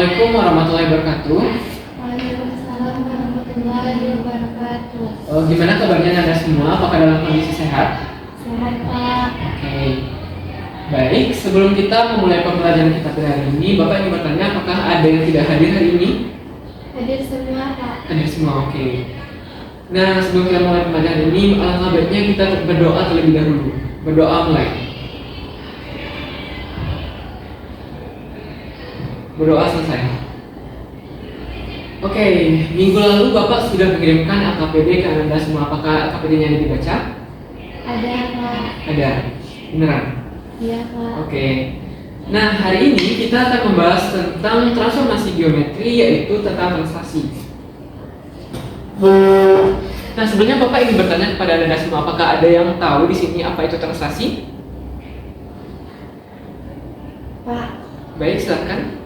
Assalamualaikum warahmatullahi wabarakatuh. Waalaikumsalam warahmatullahi wabarakatuh. Gimana kabarnya Anda semua? Apakah dalam kondisi sehat? Sehat, Pak. Oke. Baik, sebelum kita memulai pembelajaran kita pada hari ini, Bapak ingin bertanya apakah ada yang tidak hadir hari ini? Hadir semua, Pak. Hadir semua, oke. Nah, sebelum kita mulai pembelajaran ini, alangkah baiknya kita berdoa terlebih dahulu. Berdoa mulai. Berdoa selesai. Oke, minggu lalu Bapak sudah mengirimkan AKPD ke Anda semua. Apakah AKPD-nya ada dibaca? Ada, Pak. Ada, beneran? Iya, Pak. Oke. Nah, hari ini kita akan membahas tentang transformasi geometri, yaitu tentang translasi. Nah, sebelumnya Bapak ingin bertanya kepada Anda semua, apakah ada yang tahu di sini apa itu translasi? Pak, Baik, silakan.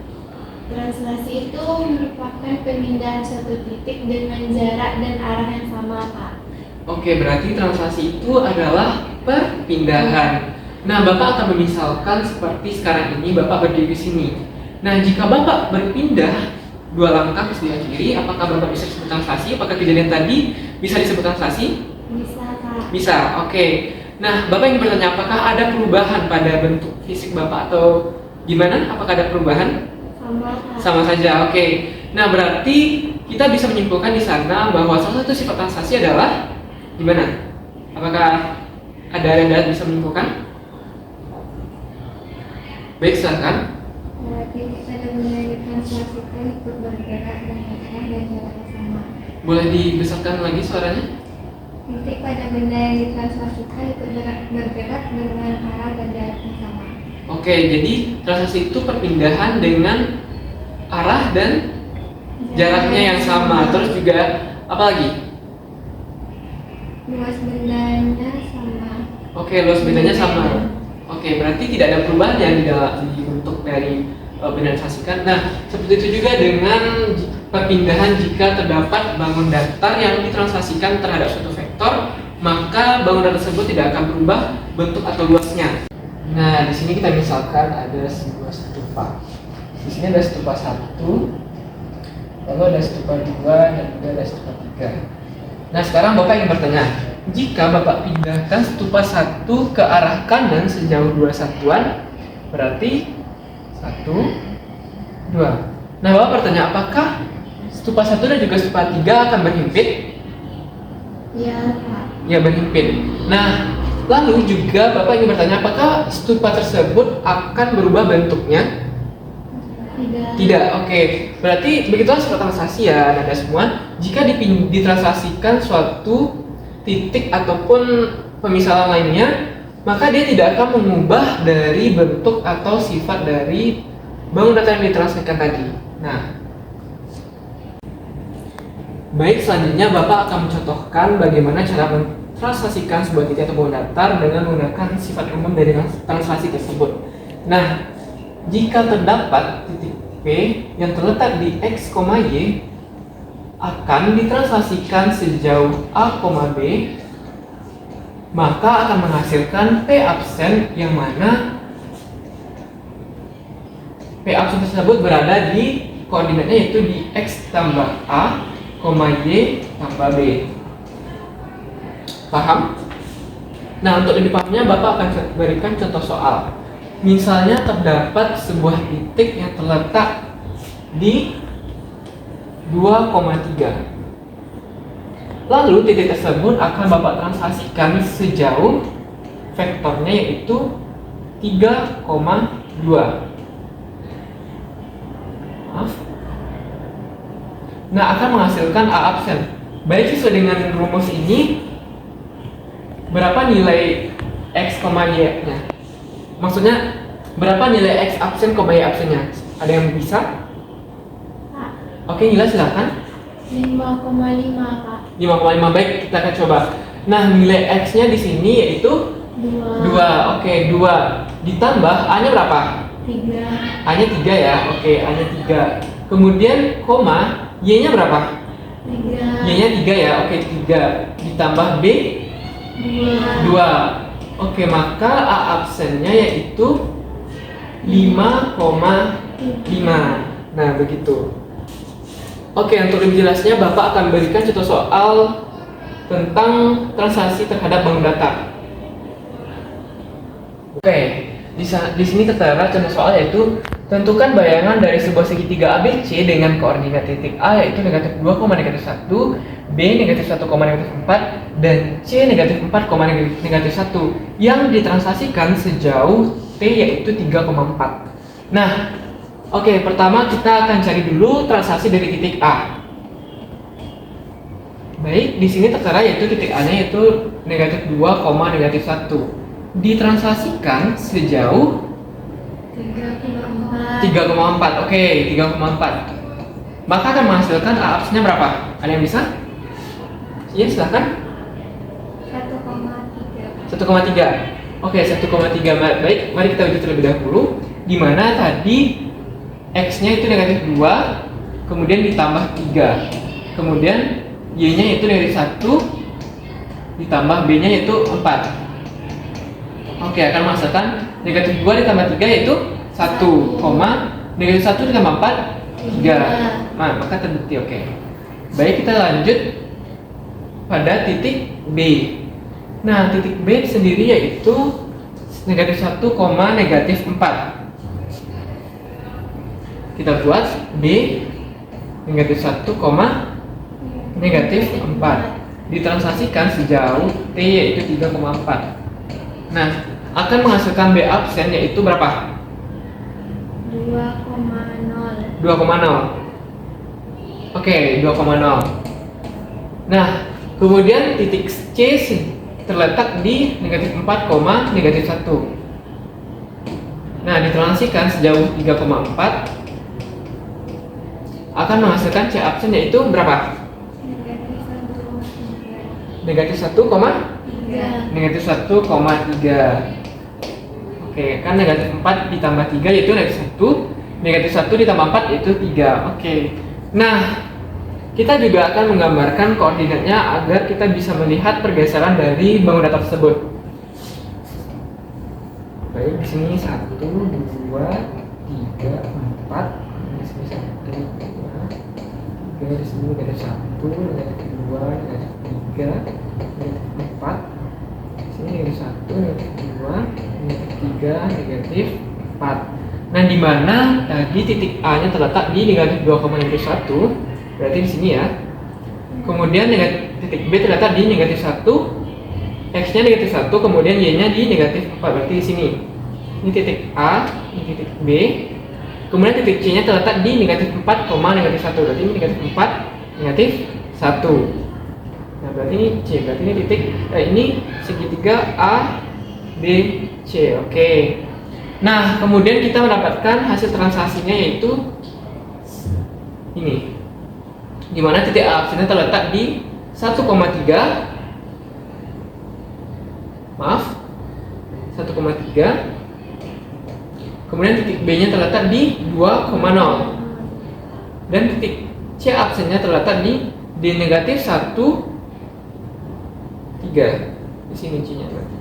translasi itu merupakan pemindahan suatu titik dengan jarak dan arah yang sama, Pak. Oke, berarti translasi itu adalah perpindahan. Nah, Bapak akan memisalkan seperti sekarang ini Bapak berdiri di sini. Nah, jika Bapak berpindah 2 langkah ke sebelah kiri, apakah Bapak bisa disebut translasi? Apakah kejadian tadi bisa disebut translasi? Bisa, Pak. Bisa, oke. Nah, Bapak ingin bertanya apakah ada perubahan pada bentuk fisik Bapak atau gimana? Apakah ada perubahan? Sama, Pak. Sama saja, oke. Nah, berarti kita bisa menyimpulkan di sana bahwa salah satu sifat translasi adalah gimana? Apakah ada yang bisa menyimpulkan? Baik, silakan. Titik pada benda yang ditranslasikan ikut bergerak dan arah dan jarak yang sama. Boleh dibesarkan lagi suaranya? Titik pada benda yang ditranslasikan ikut bergerak dengan arah dan jarak yang sama. Oke, jadi translasi itu perpindahan dengan arah dan jaraknya yang sama. Terus juga apa lagi? Luas bendanya sama. Oke, luas bendanya sama. Oke, berarti tidak ada perubahan yang di bentuk dari benda translasikan. Nah, seperti itu juga dengan perpindahan jika terdapat bangun datar yang ditranslasikan terhadap suatu vektor, maka bangunan tersebut tidak akan berubah bentuk atau luasnya. Nah, di sini kita misalkan ada sebuah stupa. Di sini ada stupa 1, lalu ada stupa 2, dan juga ada stupa 3. Nah, sekarang Bapak ingin bertanya, jika Bapak pindahkan stupa 1 ke arah kanan sejauh 2 satuan, berarti 1, 2. Nah, Bapak bertanya, apakah stupa 1 dan juga stupa 3 akan berhimpit? Iya, Pak. Ya, berhimpit. Nah, lalu juga Bapak ingin bertanya, apakah stupa tersebut akan berubah bentuknya? Tidak, oke. Berarti begitulah sifat translasi ya, Anda semua. Jika ditranslasikan suatu titik ataupun pemisalan lainnya, maka dia tidak akan mengubah dari bentuk atau sifat dari bangun datar yang ditranslasikan tadi. Nah, baik, selanjutnya Bapak akan mencontohkan bagaimana cara mentranslasikan sebuah titik atau bangun datar dengan menggunakan sifat umum dari translasi tersebut. Nah, jika terdapat titik P yang terletak di X, Y akan ditranslasikan sejauh A, B, maka akan menghasilkan P absen yang mana P absen tersebut berada di koordinatnya yaitu di X tambah A, Y tambah B. Paham? Nah, untuk lebih pahamnya Bapak akan berikan contoh soal. Misalnya terdapat sebuah titik yang terletak di 2,3. Lalu titik tersebut akan Bapak translasikan sejauh vektornya yaitu 3,2. Maaf. Nah, akan menghasilkan A absen. Baik, sesuai dengan rumus ini, berapa nilai X, Y-nya? Maksudnya, berapa nilai X absen, Y absennya? Ada yang bisa? Pak. Oke, Nila silakan. 5,5, Pak. 5,5, baik, kita akan coba. Nah, nilai X-nya di sini yaitu 2. Oke, 2. Ditambah A-nya berapa? 3. A-nya 3 ya. Oke, A-nya 3. Kemudian koma, Y-nya berapa? 3. Y-nya 3 ya. Oke, 3. Ditambah B 2. 2. Oke, maka A absennya yaitu 5,5. Nah, begitu. Oke, untuk lebih jelasnya Bapak akan berikan contoh soal tentang transaksi terhadap bangun datar. Oke, di sini tertera contoh soal yaitu tentukan bayangan dari sebuah segitiga ABC dengan koordinat titik A yaitu negatif 2, negatif 1, B negatif 1, negatif 4, dan C negatif 4, negatif 1 yang ditransaksikan sejauh T yaitu 3,4. Nah, oke, pertama kita akan cari dulu transaksi dari titik A. Baik, di sini tertera yaitu titik A-nya yaitu negatif 2, negatif 1. Ditransaksikan sejauh 3,4. Oke, 3,4. Maka akan menghasilkan A absennya berapa? Ada yang bisa? Iya, silakan. 1,3. Oke, 1,3. Baik, mari kita uji terlebih dahulu. Di mana tadi X-nya itu negatif 2, kemudian ditambah 3. Kemudian Y-nya itu negatif 1, ditambah B-nya itu 4. Oke, akan menghasilkan negatif 2 ditambah 3 yaitu 1, negatif 1 ditambah 4, 3. Nah, maka terbukti. Oke. Baik, kita lanjut pada titik B. Nah, titik B sendiri yaitu negatif 1, negatif 4. Kita buat B negatif 1, negatif 4. Ditransaksikan sejauh T yaitu 3,4. Nah, akan menghasilkan B absen yaitu berapa? 2,0. 2,0. Oke, 2,0. Nah, kemudian titik C terletak di negatif 4, negatif 1. Nah, ditransaksikan sejauh 3,4 akan menghasilkan C absen yaitu berapa? Negatif 1, negatif 1,3. Oke, kan negatif 4 ditambah 3 yaitu negatif 1. Negatif 1 ditambah 4 yaitu 3. Oke. Nah, kita juga akan menggambarkan koordinatnya agar kita bisa melihat pergeseran dari bangun datar tersebut. Baik, di sini 1, 2, 3, 4. Di sini 1, 2, 3. Di sini negatif 1, negatif 2, negatif 3, negatif 4. Di sini negatif 1, negatif 2, negatif 3, negatif 4. Nah, di mana tadi titik A-nya terletak di negatif 2,1, berarti di sini ya. Kemudian titik B terletak di negatif 1, X-nya negatif 1, kemudian Y-nya di negatif 4, berarti di sini. Ini titik A, ini titik B. Kemudian titik C-nya terletak di negatif 4, negatif 1, berarti ini negatif 4, negatif 1. Nah, berarti ini C, berarti ini titik, ini segitiga A, B, C. Oke. Nah, kemudian kita mendapatkan hasil transaksinya yaitu ini. Di mana titik A absennya terletak di 1,3. Maaf. 1,3. Kemudian titik B-nya terletak di 2,0. Dan titik C absennya terletak di negatif 1, 3. Di sini C-nya berarti.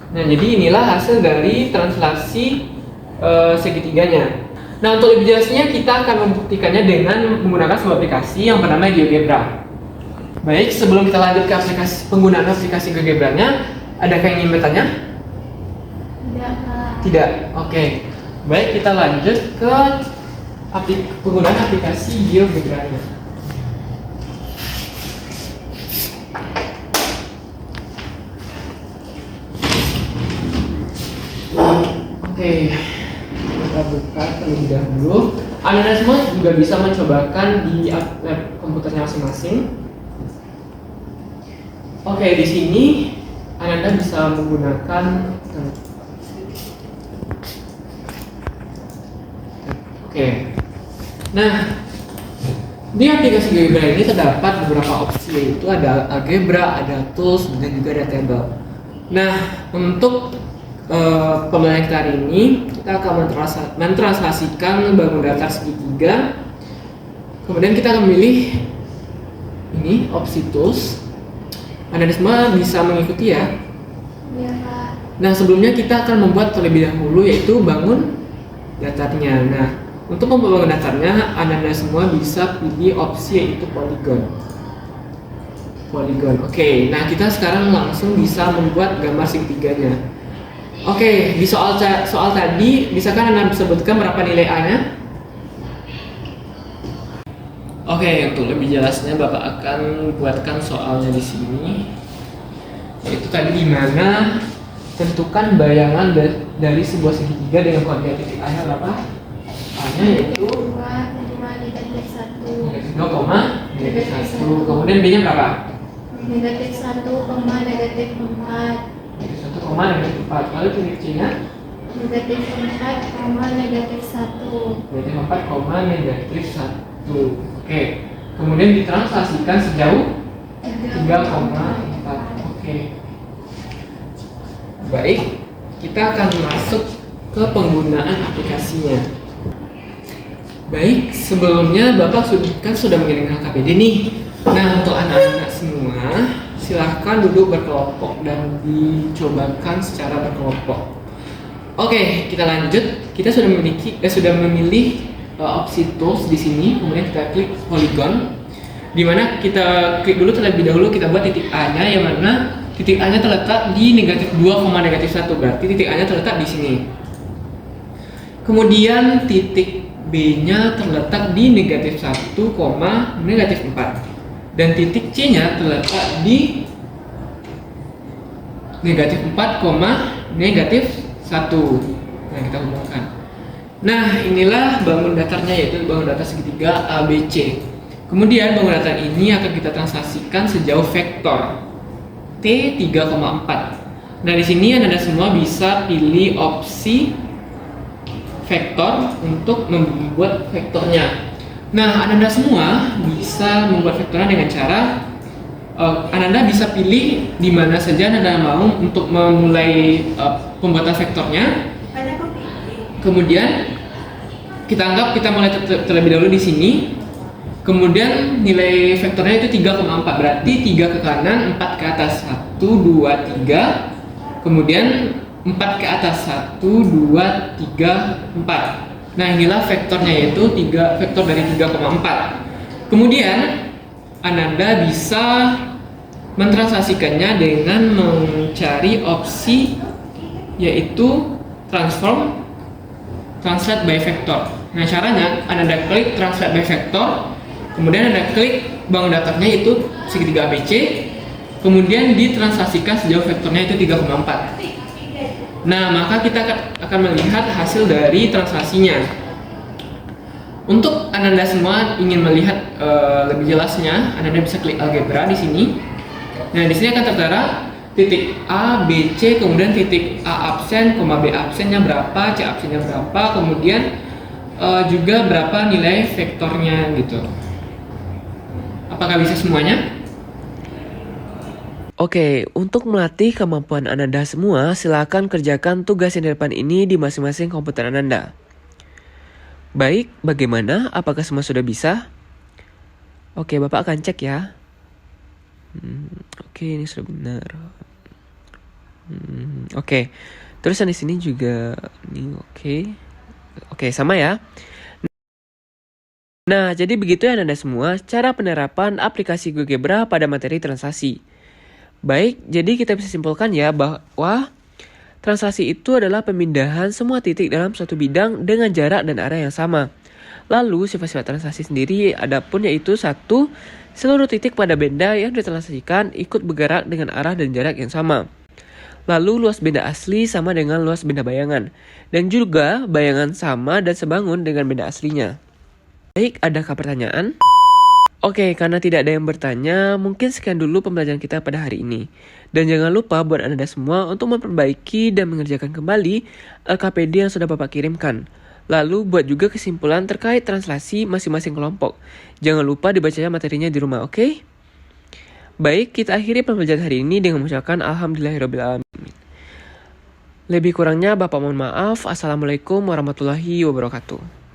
Nah, jadi inilah hasil dari translasi segitiganya. Nah, untuk lebih jelasnya kita akan membuktikannya dengan menggunakan sebuah aplikasi yang bernama GeoGebra. Baik, sebelum kita lanjut ke penggunaan aplikasi GeoGebra-nya, adakah yang ingin bertanya? Tidak, Kak. Tidak. Oke. Baik, kita lanjut ke penggunaan aplikasi GeoGebra-nya. Oke, kita buka terlebih dahulu. Anda semua juga bisa mencobakan di lab komputernya masing-masing. Oke, di sini Anda bisa menggunakan. Oke. Nah, di aplikasi GeoGebra ini terdapat beberapa opsi, yaitu ada algebra, ada tools, dan juga ada table. Nah, untuk pembelajaran kita hari ini kita akan mentranslasikan bangun datar segitiga. Kemudian kita akan memilih ini opsi tools. Anda semua bisa mengikuti ya. Iya, Kak. Nah, sebelumnya kita akan membuat terlebih dahulu yaitu bangun datarnya. Nah, untuk membuat bangun datarnya, Anda semua bisa pilih opsi yaitu polygon. Oke, nah kita sekarang langsung bisa membuat gambar segitiganya. Oke, di soal tadi, bisakah Anda sebutkan berapa nilai A-nya? Oke, untuk lebih jelasnya Bapak akan buatkan soalnya di sini. Yaitu tadi di mana tentukan bayangan dari sebuah segitiga dengan koordinat titik A-nya berapa? A-nya yaitu 2, negatif 1. negatif 2, negatif 1. Kemudian B-nya berapa? Negatif 1, negatif 4. Negatif 1, negatif 4. Lalu titik C-nya? Negatif 4, negatif 1. Negatif 4, negatif 1. Oke. Kemudian ditranslasikan sejauh 3,4. Oke. Baik, kita akan masuk ke penggunaan aplikasinya. Baik, sebelumnya Bapak sudah mengirimkan KPD nih. Nah, untuk anak-anak semua, silahkan duduk berkelompok dan dicobakan secara berkelompok. Oke, kita lanjut. Kita sudah memilih opsi tools di sini. Kemudian kita klik polygon. Di mana kita klik dulu terlebih dahulu kita buat titik A-nya, yang mana titik A-nya terletak di negatif 2, negatif 1. Berarti titik A-nya terletak di sini. Kemudian titik B-nya terletak di negatif 1, negatif 4. Dan titik C-nya terletak di negatif 4, negatif 1. Nah, kita hubungkan. Nah, inilah bangun datarnya, yaitu bangun datar segitiga ABC. Kemudian bangun datar ini akan kita translasikan sejauh vektor T 3,4. Nah, di sini Anda semua bisa pilih opsi vektor untuk membuat vektornya. Nah, Anda semua bisa membuat vektornya dengan cara Anda bisa pilih di mana saja Anda mau untuk memulai pembuatan vektornya. Kemudian kita anggap kita mulai terlebih dahulu di sini. Kemudian nilai vektornya itu 3,4, berarti 3 ke kanan, 4 ke atas, 1, 2, 3. Kemudian 4 ke atas, 1, 2, 3, 4. Nah, inilah vektornya, yaitu vektor dari 3,4. Kemudian Anda bisa mentranslasikannya dengan mencari opsi yaitu translate by vector. Nah, caranya Anda klik translate by vector, kemudian Anda klik bangun datarnya yaitu segitiga ABC, kemudian ditranslasikan sejauh vektornya itu 3,4. Nah, maka kita akan melihat hasil dari translasinya. Untuk Anda semua ingin melihat lebih jelasnya, Anda bisa klik algebra di sini. Nah, di sini akan tertera titik A, B, C, kemudian titik A absen, B absennya berapa, C absennya berapa, kemudian juga berapa nilai vektornya gitu. Apakah bisa semuanya? Oke, untuk melatih kemampuan Ananda semua, silakan kerjakan tugas yang di depan ini di masing-masing komputer Ananda. Baik, bagaimana? Apakah semua sudah bisa? Oke, Bapak akan cek ya. Oke, ini sudah benar. Oke, terus di sini juga ini oke. Oke, sama ya. Nah, jadi begitu ya Ananda semua, cara penerapan aplikasi GeoGebra pada materi translasi. Baik, jadi kita bisa simpulkan ya bahwa translasi itu adalah pemindahan semua titik dalam suatu bidang dengan jarak dan arah yang sama. Lalu sifat-sifat translasi sendiri adapun yaitu 1. Seluruh titik pada benda yang ditranslasikan ikut bergerak dengan arah dan jarak yang sama. Lalu luas benda asli sama dengan luas benda bayangan. Dan juga bayangan sama dan sebangun dengan benda aslinya. Baik, adakah pertanyaan? Oke, karena tidak ada yang bertanya, mungkin sekian dulu pembelajaran kita pada hari ini. Dan jangan lupa buat Anda semua untuk memperbaiki dan mengerjakan kembali LKPD yang sudah Bapak kirimkan. Lalu buat juga kesimpulan terkait translasi masing-masing kelompok. Jangan lupa dibacanya materinya di rumah, oke? Baik, kita akhiri pembelajaran hari ini dengan mengucapkan Alhamdulillahirrabbilalamin. Lebih kurangnya Bapak mohon maaf. Assalamualaikum warahmatullahi wabarakatuh.